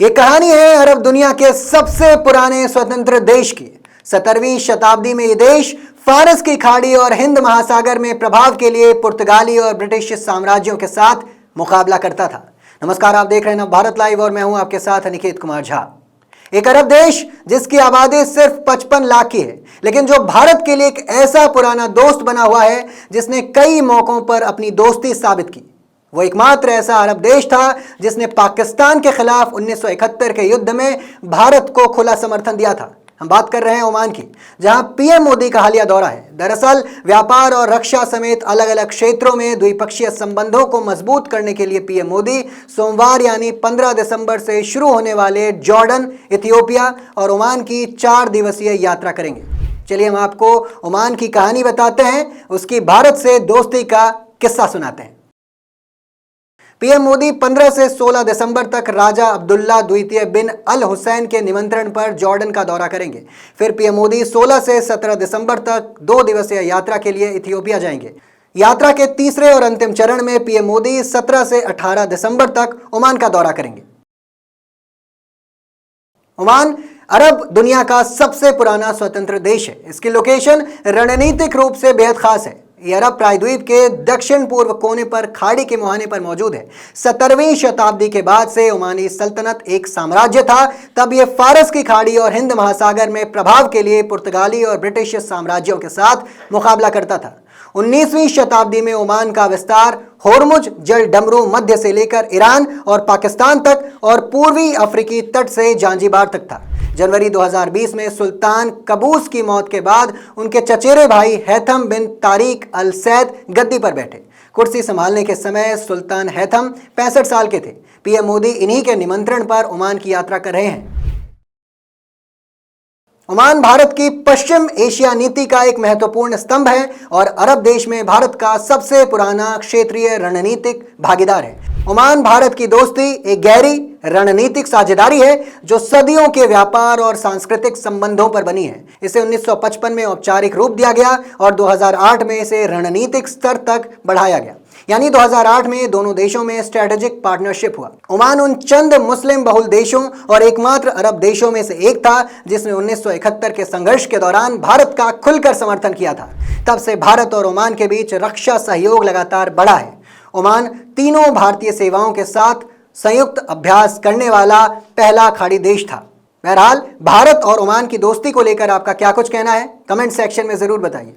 ये कहानी है अरब दुनिया के सबसे पुराने स्वतंत्र देश की। 17वीं शताब्दी में ये देश फारस की खाड़ी और हिंद महासागर में प्रभाव के लिए पुर्तगाली और ब्रिटिश साम्राज्यों के साथ मुकाबला करता था। नमस्कार, आप देख रहे हैं नवभारत लाइव और मैं हूं आपके साथ अनिकेत कुमार झा। एक अरब देश जिसकी आबादी सिर्फ 55 लाख की है, लेकिन जो भारत के लिए एक ऐसा पुराना दोस्त बना हुआ है जिसने कई मौकों पर अपनी दोस्ती साबित की। वो एकमात्र ऐसा अरब देश था जिसने पाकिस्तान के खिलाफ 1971 के युद्ध में भारत को खुला समर्थन दिया था। हम बात कर रहे हैं ओमान की, जहां पीएम मोदी का हालिया दौरा है। दरअसल व्यापार और रक्षा समेत अलग अलग क्षेत्रों में द्विपक्षीय संबंधों को मजबूत करने के लिए पीएम मोदी सोमवार यानी 15 दिसंबर से शुरू होने वाले जॉर्डन, इथियोपिया और ओमान की 4 दिवसीय यात्रा करेंगे। चलिए हम आपको ओमान की कहानी बताते हैं, उसकी भारत से दोस्ती का किस्सा सुनाते हैं। पीएम मोदी 15 से 16 दिसंबर तक राजा अब्दुल्ला द्वितीय बिन अल हुसैन के निमंत्रण पर जॉर्डन का दौरा करेंगे। फिर पीएम मोदी 16 से 17 दिसंबर तक 2 दिवसीय यात्रा के लिए इथियोपिया जाएंगे। यात्रा के तीसरे और अंतिम चरण में पीएम मोदी 17 से 18 दिसंबर तक ओमान का दौरा करेंगे। ओमान अरब दुनिया का सबसे पुराना स्वतंत्र देश है। इसकी लोकेशन रणनीतिक रूप से बेहद खास है। यह अरब प्रायद्वीप के दक्षिण पूर्व कोने पर खाड़ी के मुहाने पर मौजूद है। 17वीं शताब्दी के बाद से ओमानी सल्तनत एक साम्राज्य था। तब यह फारस की खाड़ी और हिंद महासागर में प्रभाव के लिए पुर्तगाली और ब्रिटिश साम्राज्यों के साथ मुकाबला करता था। 19वीं शताब्दी में ओमान का विस्तार होर्मुज जल डमरू मध्य से लेकर ईरान और पाकिस्तान तक और पूर्वी अफ्रीकी तट से जांजिबार तक था। जनवरी 2020 में सुल्तान कबूस की मौत के बाद उनके चचेरे भाई हैथम बिन तारिक अल सैद गद्दी पर बैठे। कुर्सी संभालने के समय सुल्तान हैथम 65 साल के थे। पीएम मोदी इन्हीं के निमंत्रण पर ओमान की यात्रा कर रहे हैं। ओमान भारत की पश्चिम एशिया नीति का एक महत्वपूर्ण स्तंभ है और अरब देश में भारत का सबसे पुराना क्षेत्रीय रणनीतिक भागीदार है। ओमान भारत की दोस्ती एक गहरी रणनीतिक साझेदारी है जो सदियों के व्यापार और सांस्कृतिक संबंधों पर बनी है। इसे 1955 में औपचारिक रूप दिया गया और 2008 में इसे रणनीतिक स्तर तक बढ़ाया गया, यानी 2008 में दोनों देशों में स्ट्रेटेजिक पार्टनरशिप हुआ। ओमान उन चंद मुस्लिम बहुल देशों और एकमात्र अरब देशों में से एक था जिसने 1971 के संघर्ष के दौरान भारत का खुलकर समर्थन किया था। तब से भारत और ओमान के बीच रक्षा सहयोग लगातार बढ़ा है। ओमान तीनों भारतीय सेवाओं के साथ संयुक्त अभ्यास करने वाला पहला खाड़ी देश था। बहरहाल भारत और ओमान की दोस्ती को लेकर आपका क्या कुछ कहना है, कमेंट सेक्शन में जरूर बताइए।